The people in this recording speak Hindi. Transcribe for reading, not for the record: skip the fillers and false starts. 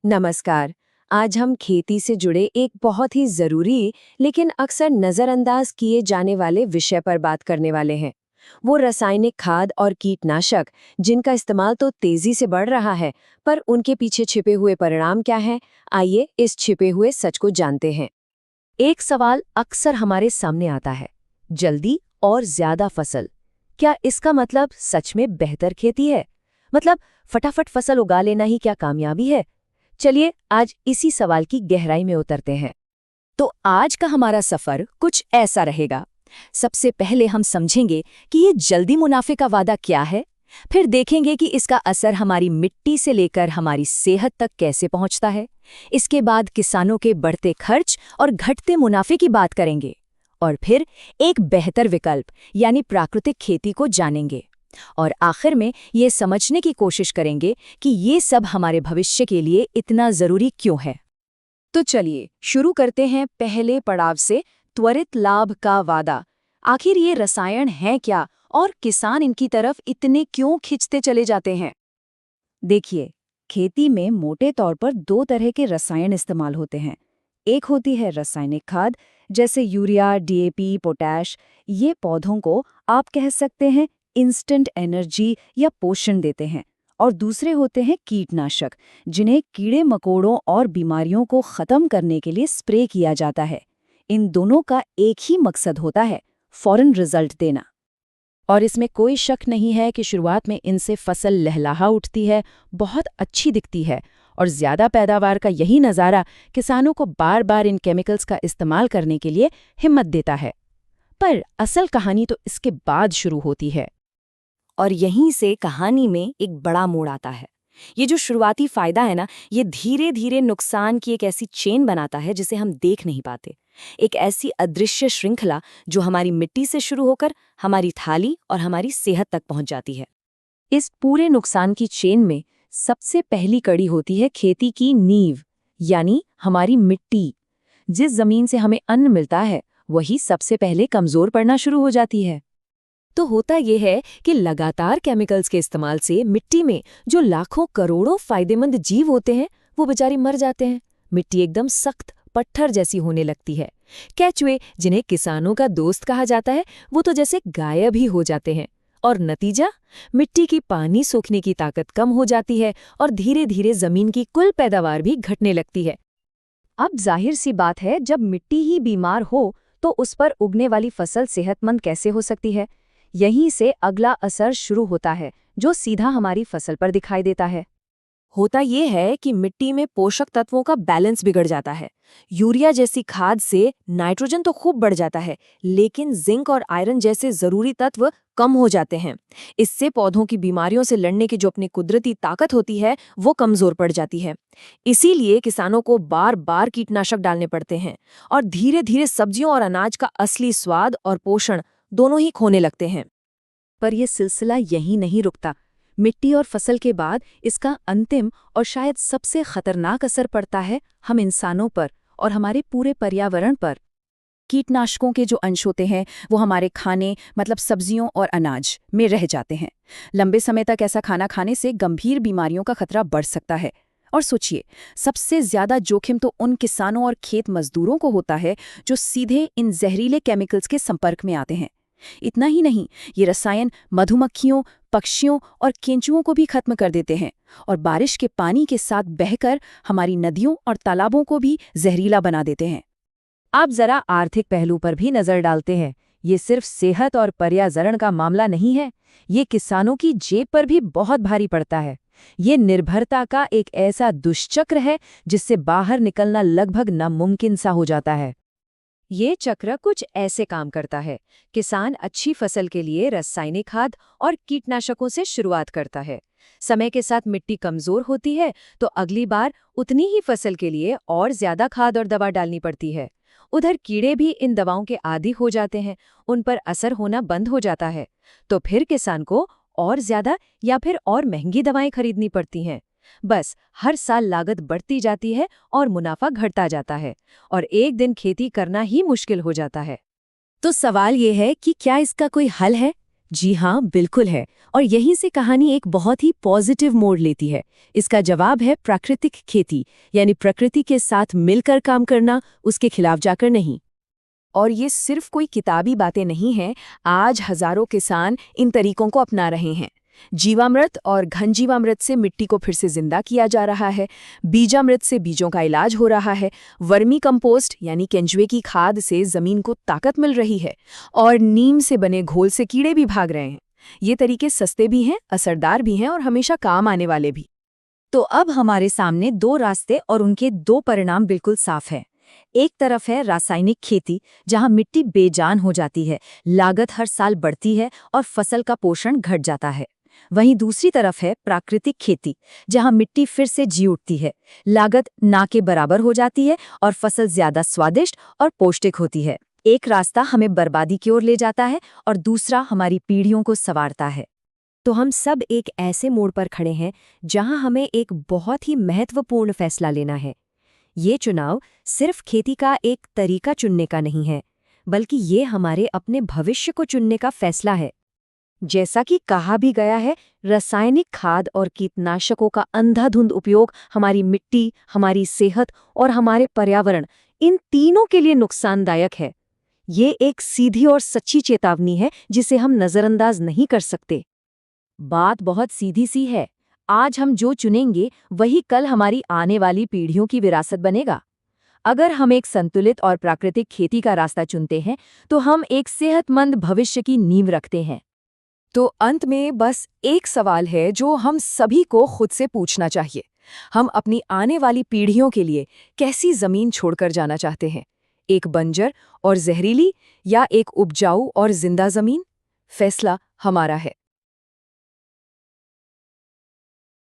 नमस्कार। आज हम खेती से जुड़े एक बहुत ही जरूरी लेकिन अक्सर नजरअंदाज किए जाने वाले विषय पर बात करने वाले हैं। वो रासायनिक खाद और कीटनाशक जिनका इस्तेमाल तो तेजी से बढ़ रहा है, पर उनके पीछे छिपे हुए परिणाम क्या हैं? आइए इस छिपे हुए सच को जानते हैं। एक सवाल अक्सर हमारे सामने आता है, जल्दी और ज्यादा फसल। क्या इसका मतलब सच में बेहतर खेती है? मतलब फटाफट फसल उगा लेना ही क्या कामयाबी है? चलिए आज इसी सवाल की गहराई में उतरते हैं। तो आज का हमारा सफर कुछ ऐसा रहेगा। सबसे पहले हम समझेंगे कि ये जल्दी मुनाफे का वादा क्या है। फिर देखेंगे कि इसका असर हमारी मिट्टी से लेकर हमारी सेहत तक कैसे पहुंचता है। इसके बाद किसानों के बढ़ते खर्च और घटते मुनाफे की बात करेंगे। और फिर एक बेहतर विकल्प यानी प्राकृतिक खेती को जानेंगे। और आखिर में ये समझने की कोशिश करेंगे कि ये सब हमारे भविष्य के लिए इतना जरूरी क्यों है। तो चलिए शुरू करते हैं पहले पड़ाव से, त्वरित लाभ का वादा। आखिर ये रसायन है क्या और किसान इनकी तरफ इतने क्यों खिंचते चले जाते हैं? देखिए, खेती में मोटे तौर पर दो तरह के रसायन इस्तेमाल होते हैं। एक होती है रासायनिक खाद, जैसे यूरिया, डीएपी, पोटैश। ये पौधों को आप कह सकते हैं इंस्टेंट एनर्जी या पोषण देते हैं। और दूसरे होते हैं कीटनाशक, जिन्हें कीड़े मकोड़ों और बीमारियों को खत्म करने के लिए स्प्रे किया जाता है। इन दोनों का एक ही मकसद होता है, फौरन रिजल्ट देना। और इसमें कोई शक नहीं है कि शुरुआत में इनसे फसल लहलहा उठती है, बहुत अच्छी दिखती है, और ज्यादा पैदावार का यही नज़ारा किसानों को बार बार इन केमिकल्स का इस्तेमाल करने के लिए हिम्मत देता है। पर असल कहानी तो इसके बाद शुरू होती है। और यहीं से कहानी में एक बड़ा मोड़ आता है। ये जो शुरुआती फायदा है ना, ये धीरे धीरे नुकसान की एक ऐसी चेन बनाता है जिसे हम देख नहीं पाते। एक ऐसी अदृश्य श्रृंखला जो हमारी मिट्टी से शुरू होकर हमारी थाली और हमारी सेहत तक पहुंच जाती है। इस पूरे नुकसान की चेन में सबसे पहली कड़ी होती है खेती की नींव, यानी हमारी मिट्टी। जिस जमीन से हमें अन्न मिलता है, वही सबसे पहले कमजोर पड़ना शुरू हो जाती है। तो होता यह है कि लगातार केमिकल्स के इस्तेमाल से मिट्टी में जो लाखों करोड़ों फायदेमंद जीव होते हैं, वो बेचारे मर जाते हैं। मिट्टी एकदम सख्त पत्थर जैसी होने लगती है। केचुए, जिन्हें किसानों का दोस्त कहा जाता है, वो तो जैसे गायब ही हो जाते हैं। और नतीजा, मिट्टी की पानी सोखने की ताकत कम हो जाती है और धीरे धीरे जमीन की कुल पैदावार भी घटने लगती है। अब जाहिर सी बात है, जब मिट्टी ही बीमार हो तो उस पर उगने वाली फसल सेहतमंद कैसे हो सकती है? यहीं से अगला असर शुरू होता है, जो सीधा हमारी फसल पर दिखाई देता है। होता ये है कि मिट्टी में पोषक तत्वों का बैलेंस बिगड़ जाता है। यूरिया जैसी खाद से नाइट्रोजन तो खूब बढ़ जाता है, लेकिन जिंक और आयरन जैसे जरूरी तत्व कम हो जाते हैं। इससे पौधों की बीमारियों से लड़ने की जो अपनी कुदरती ताकत होती है, वो कमजोर पड़ जाती है। इसीलिए किसानों को बार बार कीटनाशक डालने पड़ते हैं और धीरे धीरे सब्जियों और अनाज का असली स्वाद और पोषण दोनों ही खोने लगते हैं। पर यह सिलसिला यहीं नहीं रुकता। मिट्टी और फसल के बाद इसका अंतिम और शायद सबसे खतरनाक असर पड़ता है हम इंसानों पर और हमारे पूरे पर्यावरण पर। कीटनाशकों के जो अंश होते हैं, वो हमारे खाने मतलब सब्जियों और अनाज में रह जाते हैं। लंबे समय तक ऐसा खाना खाने से गंभीर बीमारियों का खतरा बढ़ सकता है। और सोचिए, सबसे ज्यादा जोखिम तो उन किसानों और खेत मजदूरों को होता है जो सीधे इन जहरीले केमिकल्स के संपर्क में आते हैं। इतना ही नहीं, ये रसायन मधुमक्खियों, पक्षियों और केंचुओं को भी खत्म कर देते हैं और बारिश के पानी के साथ बहकर हमारी नदियों और तालाबों को भी जहरीला बना देते हैं। आप जरा आर्थिक पहलू पर भी नजर डालते हैं। ये सिर्फ सेहत और पर्यावरण का मामला नहीं है, ये किसानों की जेब पर भी बहुत भारी पड़ता है। ये निर्भरता का एक ऐसा दुष्चक्र है जिससे बाहर निकलना लगभग नामुमकिन सा हो जाता है। ये चक्र कुछ ऐसे काम करता है। किसान अच्छी फसल के लिए रासायनिक खाद और कीटनाशकों से शुरुआत करता है। समय के साथ मिट्टी कमजोर होती है तो अगली बार उतनी ही फसल के लिए और ज्यादा खाद और दवा डालनी पड़ती है। उधर कीड़े भी इन दवाओं के आदी हो जाते हैं, उन पर असर होना बंद हो जाता है। तो फिर किसान को और ज्यादा या फिर और महंगी दवाएं खरीदनी पड़ती हैं। बस हर साल लागत बढ़ती जाती है और मुनाफा घटता जाता है और एक दिन खेती करना ही मुश्किल हो जाता है। तो सवाल ये है कि क्या इसका कोई हल है? जी हाँ, बिल्कुल है। और यहीं से कहानी एक बहुत ही पॉजिटिव मोड़ लेती है। इसका जवाब है प्राकृतिक खेती, यानी प्रकृति के साथ मिलकर काम करना, उसके खिलाफ जाकर नहीं। और ये सिर्फ कोई किताबी बातें नहीं हैं, आज हजारों किसान इन तरीकों को अपना रहे हैं। जीवामृत और घन जीवामृत से मिट्टी को फिर से जिंदा किया जा रहा है, बीजामृत से बीजों का इलाज हो रहा है, वर्मी कंपोस्ट यानी केंचुए की खाद से जमीन को ताकत मिल रही है, और नीम से बने घोल से कीड़े भी भाग रहे हैं। ये तरीके सस्ते भी हैं, असरदार भी हैं और हमेशा काम आने वाले भी। तो अब हमारे सामने दो रास्ते और उनके दो परिणाम बिल्कुल साफ हैं। एक तरफ है रासायनिक खेती, जहां मिट्टी बेजान हो जाती है, लागत हर साल बढ़ती है और फसल का पोषण घट जाता है। वहीं दूसरी तरफ है प्राकृतिक खेती, जहां मिट्टी फिर से जी उठती है, लागत ना के बराबर हो जाती है और फसल ज्यादा स्वादिष्ट और पौष्टिक होती है। एक रास्ता हमें बर्बादी की ओर ले जाता है और दूसरा हमारी पीढ़ियों को संवारता है। तो हम सब एक ऐसे मोड़ पर खड़े हैं जहां हमें एक बहुत ही महत्वपूर्ण फैसला लेना है। ये चुनाव सिर्फ खेती का एक तरीका चुनने का नहीं है, बल्कि ये हमारे अपने भविष्य को चुनने का फैसला है। जैसा कि कहा भी गया है, रासायनिक खाद और कीटनाशकों का अंधाधुंध उपयोग हमारी मिट्टी, हमारी सेहत और हमारे पर्यावरण, इन तीनों के लिए नुकसानदायक है। ये एक सीधी और सच्ची चेतावनी है जिसे हम नजरअंदाज नहीं कर सकते। बात बहुत सीधी सी है। आज हम जो चुनेंगे वही कल हमारी आने वाली पीढ़ियों की विरासत बनेगा। अगर हम एक संतुलित और प्राकृतिक खेती का रास्ता चुनते हैं, तो हम एक सेहतमंद भविष्य की नींव रखते हैं। तो अंत में बस एक सवाल है जो हम सभी को खुद से पूछना चाहिए। हम अपनी आने वाली पीढ़ियों के लिए कैसी जमीन छोड़कर जाना चाहते हैं? एक बंजर और जहरीली, या एक उपजाऊ और जिंदा जमीन? फैसला हमारा है।